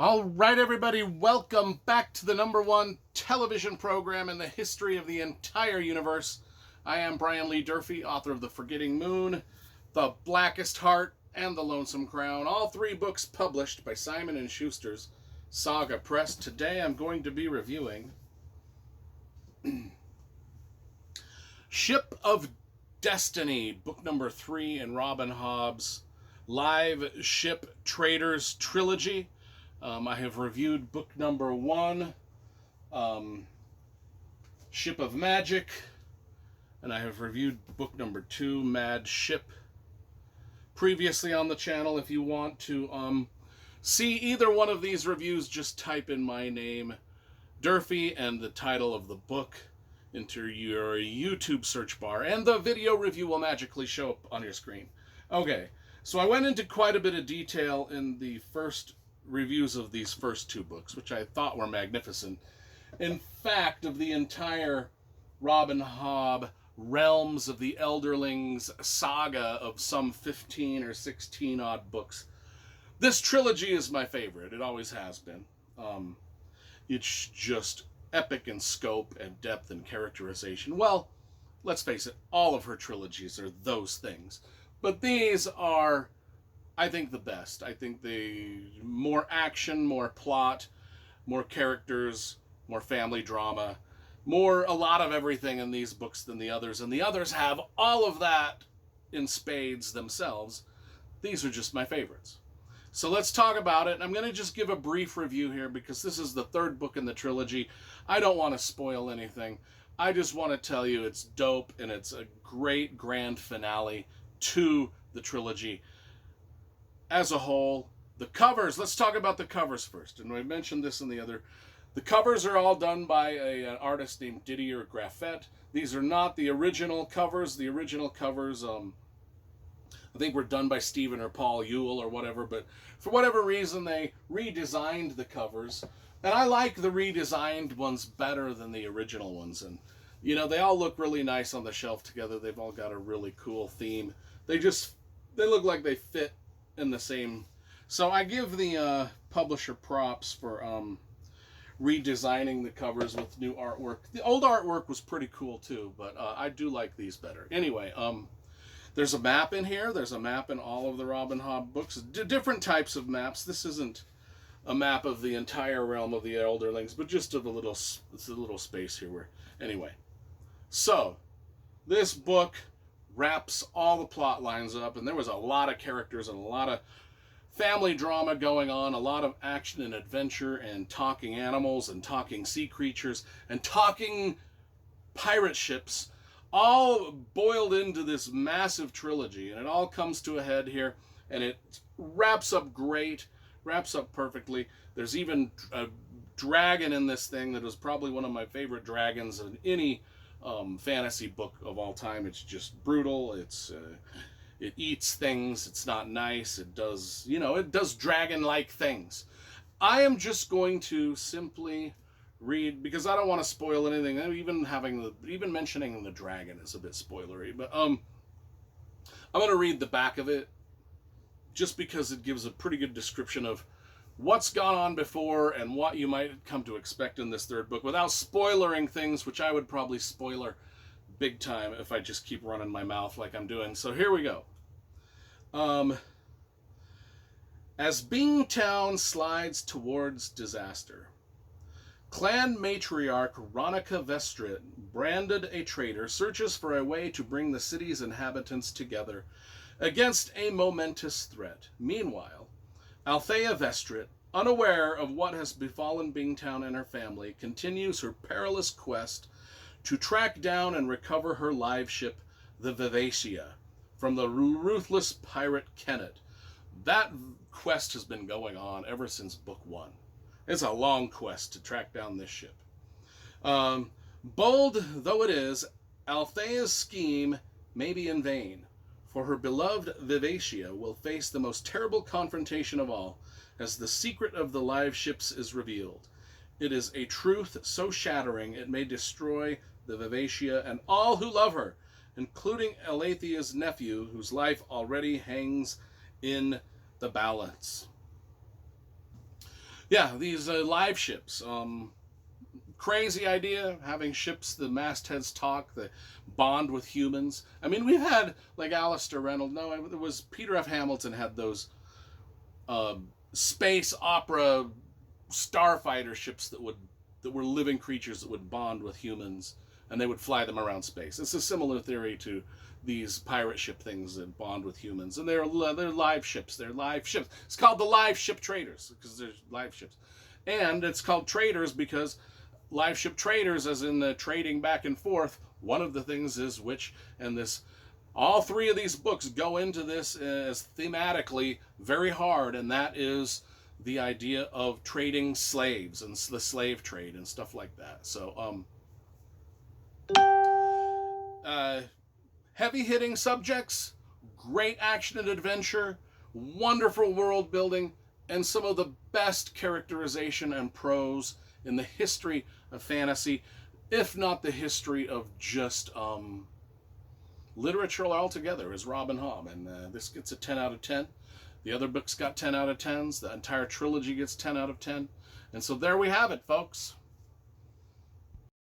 All right, everybody, welcome back to the #1 television program in the history of the entire universe. I am Brian Lee Durfee, author of The Forgetting Moon, The Blackest Heart, and The Lonesome Crown, all three books published by Simon & Schuster's Saga Press. Today I'm going to be reviewing Ship of Destiny, book number 3 in Robin Hobb's Liveship Traders trilogy. I have reviewed book number 1, Ship of Magic, and I have reviewed book number 2, Mad Ship, previously on the channel. If you want to see either one of these reviews, just type in my name, Durfee, and the title of the book into your YouTube search bar, and the video review will magically show up on your screen. Okay, so I went into quite a bit of detail in the first reviews of these first two books, which I thought were magnificent. In fact, of the entire Robin Hobb Realms of the Elderlings saga of some 15 or 16 odd books, this trilogy is my favorite. It always has been. It's just epic in scope and depth and characterization. Well, let's face it, all of her trilogies are those things. But these are, I think, the best. I think more action, more plot, more characters, more family drama, a lot of everything in these books than the others. And the others have all of that in spades themselves. These are just my favorites. So let's talk about it. I'm going to just give a brief review here because this is the third book in the trilogy. I don't want to spoil anything. I just want to tell you it's dope and it's a great grand finale to the trilogy as a whole. The covers, let's talk about the covers first. And I mentioned this in the covers are all done by an artist named Didier Graffet. These are not the original covers. The original covers, I think, were done by Stephen or Paul Ewell or whatever, but for whatever reason they redesigned the covers. And I like the redesigned ones better than the original ones. And, you know, they all look really nice on the shelf together. They've all got a really cool theme. They look like they fit in the same. So I give the publisher props for redesigning the covers with new artwork. The old artwork was pretty cool too, but I do like these better. Anyway, there's a map in here. There's a map in all of the Robin Hobb books. Different types of maps. This isn't a map of the entire realm of the Elderlings, but just of it's a little space here. Anyway, so this book wraps all the plot lines up, and there was a lot of characters and a lot of family drama going on, a lot of action and adventure and talking animals and talking sea creatures and talking pirate ships, all boiled into this massive trilogy. And it all comes to a head here, and it wraps up great, wraps up perfectly. There's even a dragon in this thing that is probably one of my favorite dragons in any fantasy book of all time. It's just brutal. It eats things. It's not nice. It does dragon-like things. I am just going to simply read, because I don't want to spoil anything. Even mentioning the dragon is a bit spoilery, but I'm going to read the back of it just because it gives a pretty good description of what's gone on before and what you might come to expect in this third book without spoilering things, which I would probably spoiler big time if I just keep running my mouth like I'm doing. So here we go. As Bingtown slides towards disaster, clan matriarch Ronica Vestrit, branded a traitor, searches for a way to bring the city's inhabitants together against a momentous threat. Meanwhile, Althea Vestrit, unaware of what has befallen Bingtown and her family, continues her perilous quest to track down and recover her live ship, the Vivacia, from the ruthless pirate Kennet. That quest has been going on ever since book 1. It's a long quest to track down this ship. Bold though it is, Althea's scheme may be in vain, for her beloved Vivacia will face the most terrible confrontation of all, as the secret of the live ships is revealed. It is a truth so shattering it may destroy the Vivacia and all who love her, including Alethea's nephew, whose life already hangs in the balance. yeah, these live ships. Crazy idea, having ships, the mastheads talk, the bond with humans. I mean, we've had, like Alistair Reynolds, no, it was Peter F. Hamilton had those uh, space opera starfighter ships that were living creatures that would bond with humans, and they would fly them around space. It's a similar theory to these pirate ship things that bond with humans, and they're live ships. They're live ships. It's called the Liveship Traders because there's live ships, and it's called Traders because Liveship Traders, as in the trading back and forth. One of the things is which, and this, all three of these books go into this as thematically very hard, and that is the idea of trading slaves and the slave trade and stuff like that. So, heavy hitting subjects, great action and adventure, wonderful world building, and some of the best characterization and prose in the history of fantasy, if not the history of just literature altogether, is Robin Hobb. And this gets a 10 out of 10. The other books got 10 out of 10s. The entire trilogy gets 10 out of 10. And so there we have it, folks.